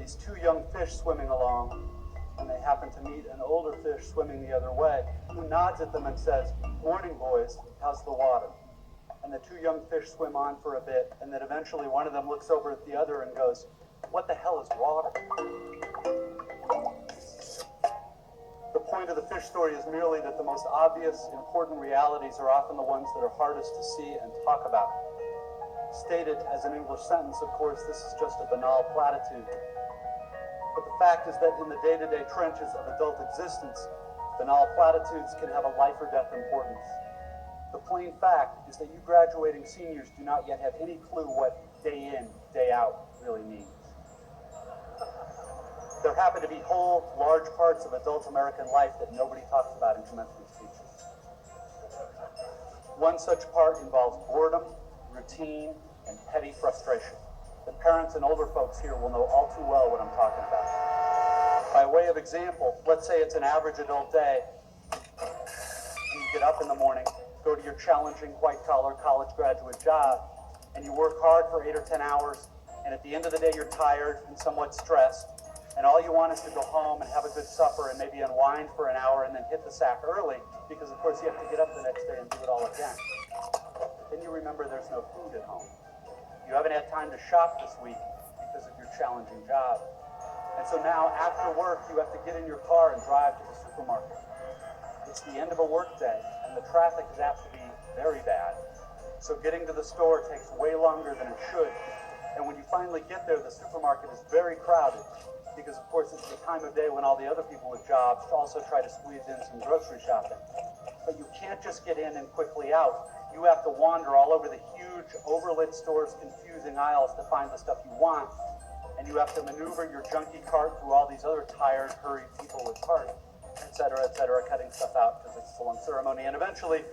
these two young fish swimming along, and they happen to meet an older fish swimming the other way, who nods at them and says, "Morning, boys, how's the water?" And the two young fish swim on for a bit, and then eventually one of them looks over at the other and goes, "What the hell is water?" The point of the fish story is merely that the most obvious, important realities are often the ones that are hardest to see and talk about. Stated as an English sentence, of course, this is just a banal platitude. But the fact is that in the day-to-day trenches of adult existence, banal platitudes can have a life or death importance. The plain fact is that you graduating seniors do not yet have any clue what day in, day out really means. There happen to be whole, large parts of adult American life that nobody talks about in commencement speeches. One such part involves boredom, routine, and petty frustration. The parents and older folks here will know all too well what I'm talking about. By way of example, let's say it's an average adult day. You get up in the morning, go to your challenging white-collar college graduate job, and you work hard for 8 or 10 hours, and at the end of the day you're tired and somewhat stressed, and all you want is to go home and have a good supper and maybe unwind for an hour and then hit the sack early, because of course you have to get up the next day and do it all again. Then you remember there's no food at home. You haven't had time to shop this week because of your challenging job. And so now, after work, you have to get in your car and drive to the supermarket. It's the end of a work day, and the traffic is apt to be very bad. So getting to the store takes way longer than it should. And when you finally get there, the supermarket is very crowded, because of course it's the time of day when all the other people with jobs also try to squeeze in some grocery shopping. But you can't just get in and quickly out. You have to wander all over the huge, overlit store's confusing aisles to find the stuff you want, and you have to maneuver your junky cart through all these other tired, hurried people with carts, etc., cutting stuff out because it's a long ceremony, and eventually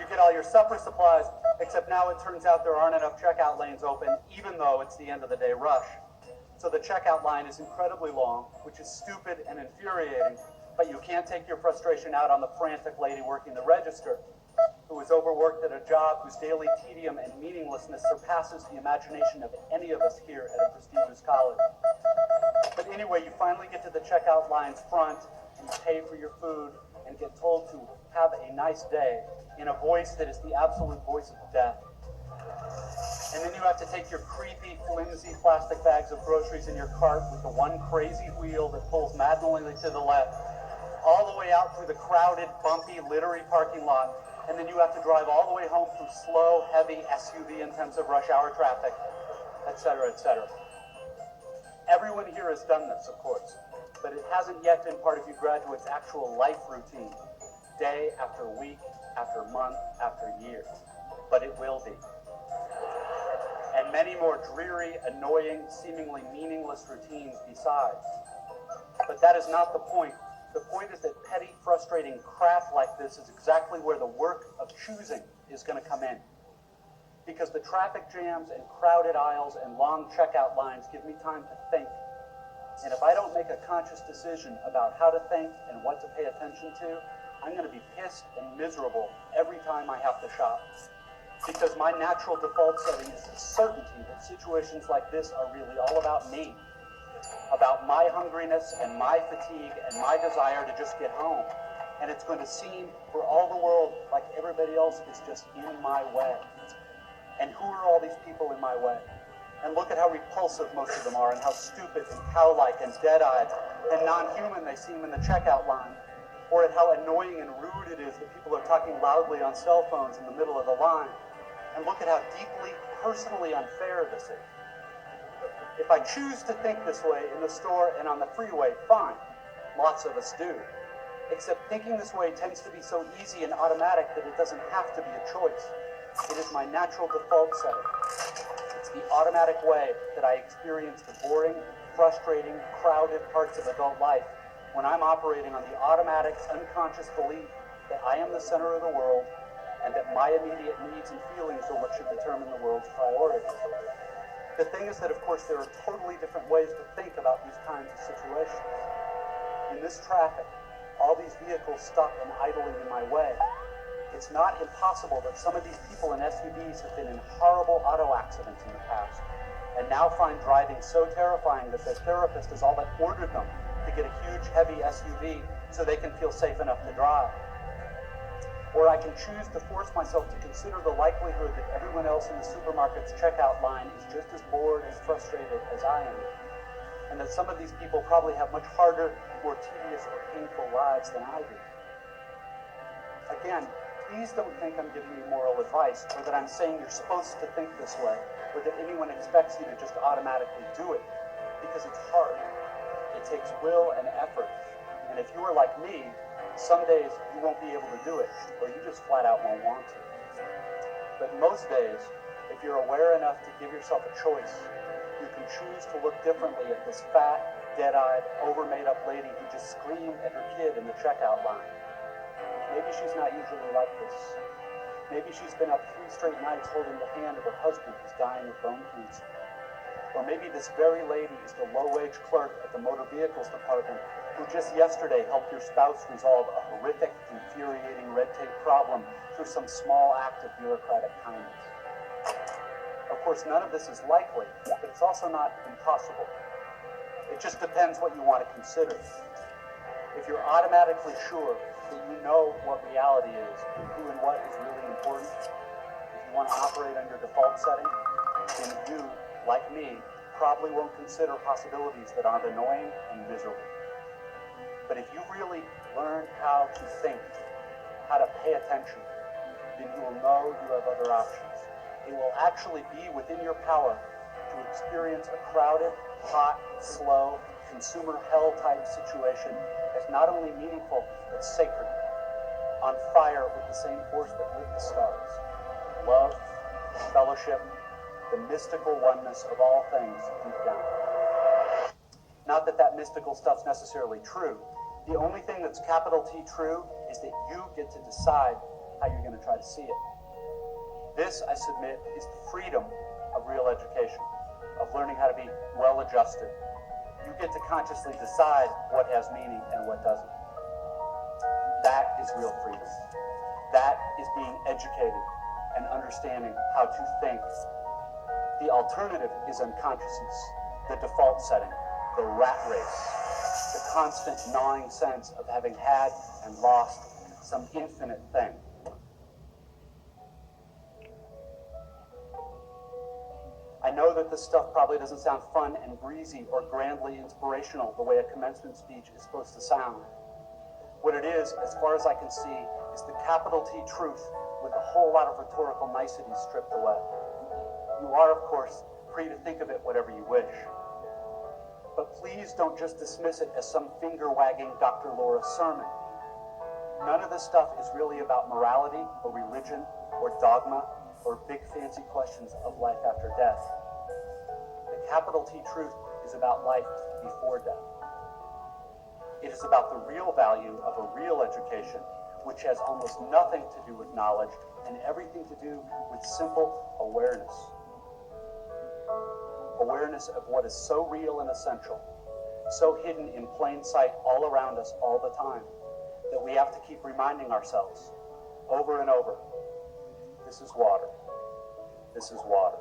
you get all your supper supplies, except now it turns out there aren't enough checkout lanes open, even though it's the end of the day rush. So the checkout line is incredibly long, which is stupid and infuriating, but you can't take your frustration out on the frantic lady working the register, who is overworked at a job whose daily tedium and meaninglessness surpasses the imagination of any of us here at a prestigious college. But anyway, you finally get to the checkout line's front, and you pay for your food, and get told to have a nice day, in a voice that is the absolute voice of death. And then you have to take your creepy, flimsy plastic bags of groceries in your cart with the one crazy wheel that pulls maddeningly to the left, all the way out through the crowded, bumpy, littery parking lot, and then you have to drive all the way home through slow, heavy, SUV-intensive rush hour traffic, etc., etc. Everyone here has done this, of course, but it hasn't yet been part of you graduates' actual life routine, day after week, after month, after year. But it will be. And many more dreary, annoying, seemingly meaningless routines besides. But that is not the point. The point is that petty, frustrating crap like this is exactly where the work of choosing is going to come in. Because the traffic jams and crowded aisles and long checkout lines give me time to think. And if I don't make a conscious decision about how to think and what to pay attention to, I'm going to be pissed and miserable every time I have to shop. Because my natural default setting is the certainty that situations like this are really all about me. About my hungriness and my fatigue and my desire to just get home. And it's going to seem for all the world like everybody else is just in my way. And who are all these people in my way? And look at how repulsive most of them are, and how stupid and cow-like and dead-eyed and non-human they seem in the checkout line. Or at how annoying and rude it is that people are talking loudly on cell phones in the middle of the line. And look at how deeply, personally unfair this is. If I choose to think this way in the store and on the freeway, fine. Lots of us do. Except thinking this way tends to be so easy and automatic that it doesn't have to be a choice. It is my natural default setting. It's the automatic way that I experience the boring, frustrating, crowded parts of adult life when I'm operating on the automatic, unconscious belief that I am the center of the world and that my immediate needs and feelings are what should determine the world's priorities. The thing is that, of course, there are totally different ways to think about these kinds of situations. In this traffic, all these vehicles stuck and idling in my way, it's not impossible that some of these people in SUVs have been in horrible auto accidents in the past, and now find driving so terrifying that their therapist has all but ordered them to get a huge, heavy SUV so they can feel safe enough to drive. Or I can choose to force myself to consider the likelihood that everyone else in the supermarket's checkout line is just as bored and frustrated as I am, and that some of these people probably have much harder, more tedious or painful lives than I do. Again, please don't think I'm giving you moral advice, or that I'm saying you're supposed to think this way, or that anyone expects you to just automatically do it, because it's hard. It takes will and effort, and if you are like me, some days you won't be able to do it, or you just flat out won't want to. But most days, if you're aware enough to give yourself a choice, you can choose to look differently at this fat, dead-eyed, over-made-up lady who just screamed at her kid in the checkout line. Maybe she's not usually like this. Maybe she's been up 3 straight nights holding the hand of her husband who's dying of bone cancer. Or maybe this very lady is the low-wage clerk at the motor vehicles department who just yesterday helped your spouse resolve a horrific, infuriating red tape problem through some small act of bureaucratic kindness. Of course, none of this is likely, but it's also not impossible. It just depends what you want to consider. If you're automatically sure that you know what reality is and who and what is really important, if you want to operate on your default setting, then you, like me, probably won't consider possibilities that aren't annoying and miserable. But if you really learn how to think, how to pay attention, then you will know you have other options. It will actually be within your power to experience a crowded, hot, slow, consumer hell-type situation as not only meaningful, but sacred, on fire with the same force that lit the stars. Love, fellowship, the mystical oneness of all things deep down. Not that that mystical stuff's necessarily true. The only thing that's capital T true is that you get to decide how you're going to try to see it. This, I submit, is the freedom of real education, of learning how to be well-adjusted. You get to consciously decide what has meaning and what doesn't. That is real freedom. That is being educated and understanding how to think. The alternative is unconsciousness, the default setting, the rat race, the constant gnawing sense of having had and lost some infinite thing. I know that this stuff probably doesn't sound fun and breezy or grandly inspirational the way a commencement speech is supposed to sound. What it is, as far as I can see, is the capital T truth with a whole lot of rhetorical niceties stripped away. You are, of course, free to think of it whatever you wish. But please don't just dismiss it as some finger-wagging Dr. Laura sermon. None of this stuff is really about morality or religion or dogma or big fancy questions of life after death. The capital T truth is about life before death. It is about the real value of a real education, which has almost nothing to do with knowledge and everything to do with simple awareness. Awareness of what is so real and essential, so hidden in plain sight all around us all the time, that we have to keep reminding ourselves over and over, this is water. This is water.